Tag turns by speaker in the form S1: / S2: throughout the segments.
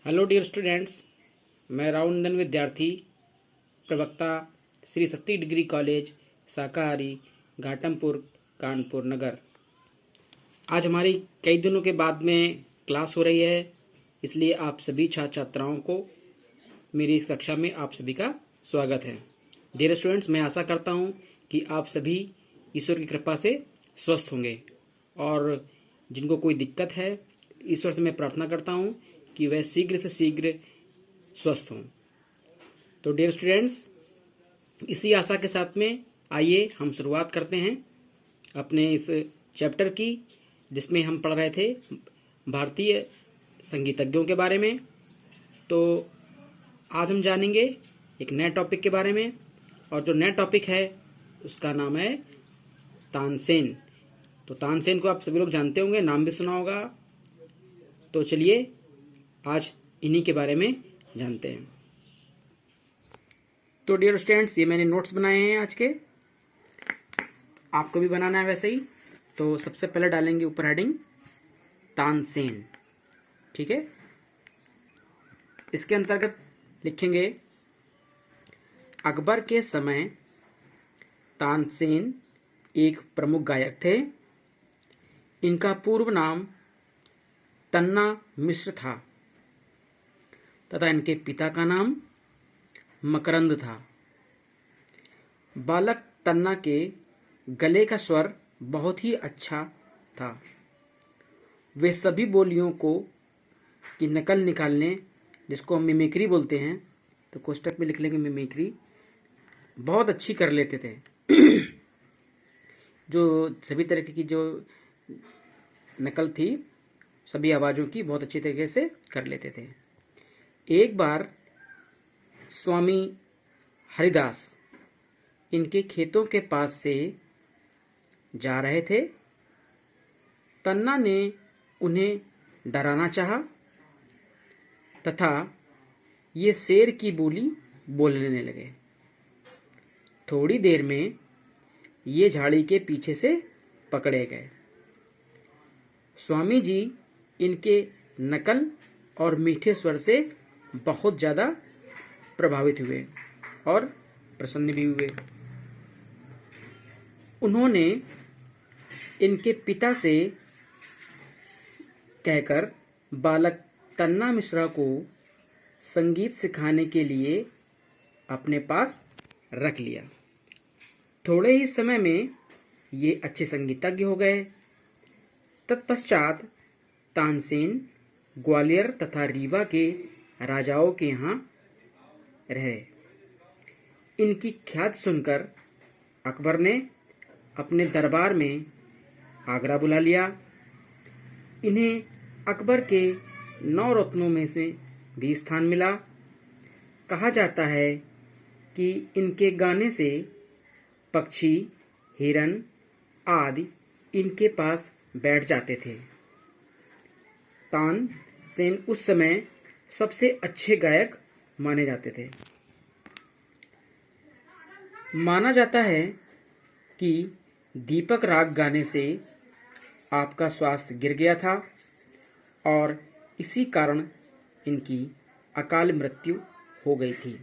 S1: Hello dear students, मैं राउंडन विद्यार्थी प्रवक्ता श्री शक्ति डिग्री कॉलेज शाकाहारी घाटमपुर कानपुर नगर। आज हमारी कई दिनों के बाद में क्लास हो रही है, इसलिए आप सभी छात्र छात्राओं को मेरी इस कक्षा में आप सभी का स्वागत है। डियर स्टूडेंट्स, मैं आशा करता हूँ कि आप सभी ईश्वर की कृपा से स्वस्थ होंगे और जिनको कोई दिक्कत है, ईश्वर से मैं प्रार्थना करता हूँ कि वह शीघ्र से शीघ्र स्वस्थ हों। तो डियर स्टूडेंट्स, इसी आशा के साथ में आइए हम शुरुआत करते हैं अपने इस चैप्टर की, जिसमें हम पढ़ रहे थे भारतीय संगीतज्ञों के बारे में। तो आज हम जानेंगे एक नए टॉपिक के बारे में, और जो नया टॉपिक है उसका नाम है तानसेन। तो तानसेन को आप सभी लोग जानते होंगे, नाम भी सुना होगा। तो चलिए आज इन्हीं के बारे में जानते हैं। तो डियर स्टूडेंट्स, ये मैंने नोट्स बनाए हैं आज के, आपको भी बनाना है वैसे ही। तो सबसे पहले डालेंगे ऊपर हेडिंग तानसेन, ठीक है। इसके अंतर्गत लिखेंगे अकबर के समय तानसेन एक प्रमुख गायक थे। इनका पूर्व नाम तन्ना मिश्र था तथा इनके पिता का नाम मकरंद था। बालक तन्ना के गले का स्वर बहुत ही अच्छा था। वे सभी बोलियों को की नकल निकालने, जिसको हम मिमिक्री बोलते हैं, तो कोष्टक में लिख लेंगे मिमिक्री, बहुत अच्छी कर लेते थे। जो सभी तरह की जो नकल थी, सभी आवाज़ों की बहुत अच्छी तरीके से कर लेते थे। एक बार स्वामी हरिदास इनके खेतों के पास से जा रहे थे। तन्ना ने उन्हें डराना चाहा तथा ये शेर की बोली बोलने लगे। थोड़ी देर में ये झाड़ी के पीछे से पकड़े गए। स्वामी जी इनके नकल और मीठे स्वर से बहुत ज़्यादा प्रभावित हुए और प्रसन्न भी हुए। उन्होंने इनके पिता से कहकर बालक तन्ना मिश्रा को संगीत सिखाने के लिए अपने पास रख लिया। थोड़े ही समय में ये अच्छे संगीतज्ञ हो गए। तत्पश्चात तानसेन ग्वालियर तथा रीवा के राजाओं के यहाँ रहे। इनकी ख्याति सुनकर अकबर ने अपने दरबार में आगरा बुला लिया। इन्हें अकबर के 9 रत्नों में से भी स्थान मिला। कहा जाता है कि इनके गाने से पक्षी, हिरन आदि इनके पास बैठ जाते थे। तानसेन उस समय सबसे अच्छे गायक माने जाते थे। माना जाता है कि दीपक राग गाने से आपका स्वास्थ्य गिर गया था और इसी कारण इनकी अकाल मृत्यु हो गई थी।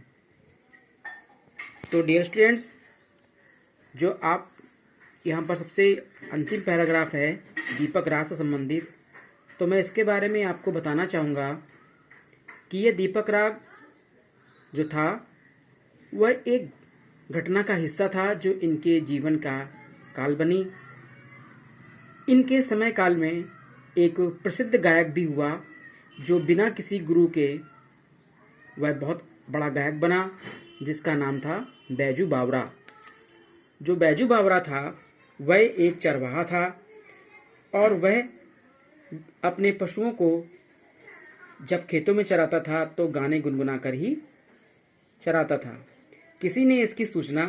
S1: तो डियर स्टूडेंट्स, जो आप यहाँ पर सबसे अंतिम पैराग्राफ है दीपक राग से संबंधित, तो मैं इसके बारे में आपको बताना चाहूँगा कि यह दीपक राग जो था वह एक घटना का हिस्सा था जो इनके जीवन का काल बनी। इनके समय काल में एक प्रसिद्ध गायक भी हुआ जो बिना किसी गुरु के वह बहुत बड़ा गायक बना, जिसका नाम था बैजू बावरा। जो बैजू बावरा था वह एक चरवाहा था और वह अपने पशुओं को जब खेतों में चराता था तो गाने गुनगुना कर ही चराता था। किसी ने इसकी सूचना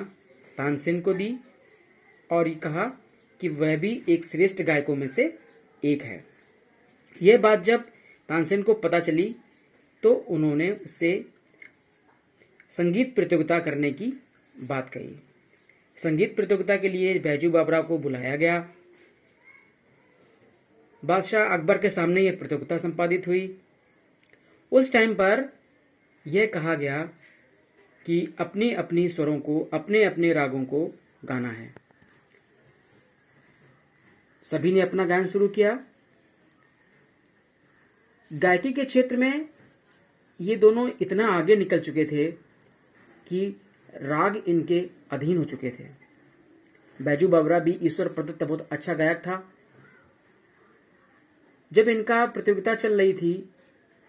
S1: तानसेन को दी और ये कहा कि वह भी एक श्रेष्ठ गायकों में से एक है। यह बात जब तानसेन को पता चली तो उन्होंने उससे संगीत प्रतियोगिता करने की बात कही। संगीत प्रतियोगिता के लिए बैजू बावरा को बुलाया गया। बादशाह अकबर के सामने यह प्रतियोगिता संपादित हुई। उस टाइम पर यह कहा गया कि अपनी अपनी स्वरों को, अपने अपने रागों को गाना है। सभी ने अपना गायन शुरू किया। गायकी के क्षेत्र में ये दोनों इतना आगे निकल चुके थे कि राग इनके अधीन हो चुके थे। बैजू बावरा भी ईश्वर प्रदत्त बहुत अच्छा गायक था। जब इनका प्रतियोगिता चल रही थी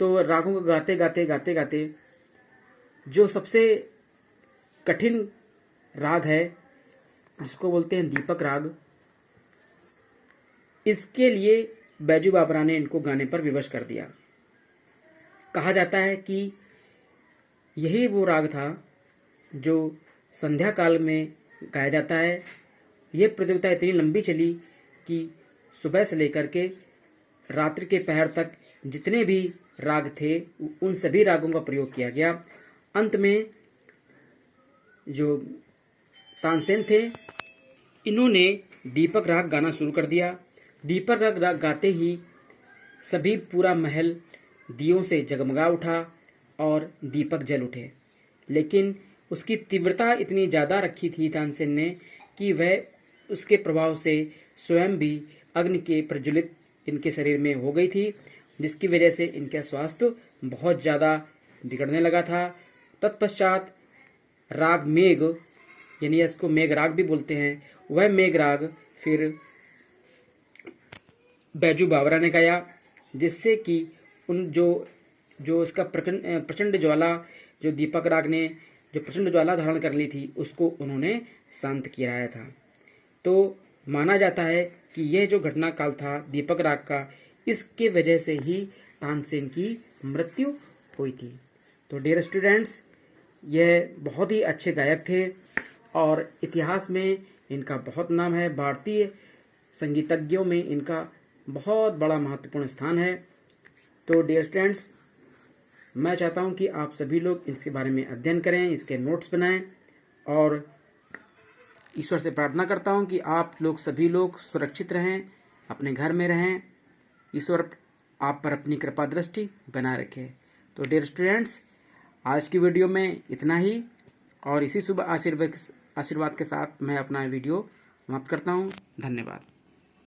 S1: तो रागों को गाते गाते गाते गाते जो सबसे कठिन राग है, जिसको बोलते हैं दीपक राग, इसके लिए बैजू बावरा ने इनको गाने पर विवश कर दिया। कहा जाता है कि यही वो राग था जो संध्या काल में गाया जाता है। यह प्रतियोगिता इतनी लंबी चली कि सुबह से लेकर के रात्रि के पहर तक जितने भी राग थे उन सभी रागों का प्रयोग किया गया। अंत में जो तानसेन थे, इन्होंने दीपक राग गाना शुरू कर दिया। दीपक राग गाते ही सभी पूरा महल दियों से जगमगा उठा और दीपक जल उठे। लेकिन उसकी तीव्रता इतनी ज़्यादा रखी थी तानसेन ने कि वह उसके प्रभाव से स्वयं भी अग्नि के प्रज्वलित इनके शरीर में हो गई थी, जिसकी वजह से इनका स्वास्थ्य बहुत ज़्यादा बिगड़ने लगा था। तत्पश्चात राग मेघ, यानी इसको मेघ राग भी बोलते हैं, वह मेघ राग फिर बैजू बावरा ने गाया, जिससे कि उन जो इसका प्रचंड ज्वाला, जो दीपक राग ने जो प्रचंड ज्वाला धारण कर ली थी, उसको उन्होंने शांत किया था। तो माना जाता है कि यह जो घटना काल था दीपक राग का, इसके वजह से ही तानसेन की मृत्यु हुई थी। तो डियर स्टूडेंट्स, यह बहुत ही अच्छे गायक थे और इतिहास में इनका बहुत नाम है। भारतीय संगीतज्ञों में इनका बहुत बड़ा महत्वपूर्ण स्थान है। तो डियर स्टूडेंट्स, मैं चाहता हूं कि आप सभी लोग इसके बारे में अध्ययन करें, इसके नोट्स बनाएं और ईश्वर से प्रार्थना करता हूं कि आप लोग सभी लोग सुरक्षित रहें, अपने घर में रहें। ईश्वर आप पर अपनी कृपा दृष्टि बनाए रखे। तो डियर स्टूडेंट्स, आज की वीडियो में इतना ही और इसी शुभ आशीर्वाद के साथ मैं अपना वीडियो समाप्त करता हूं। धन्यवाद।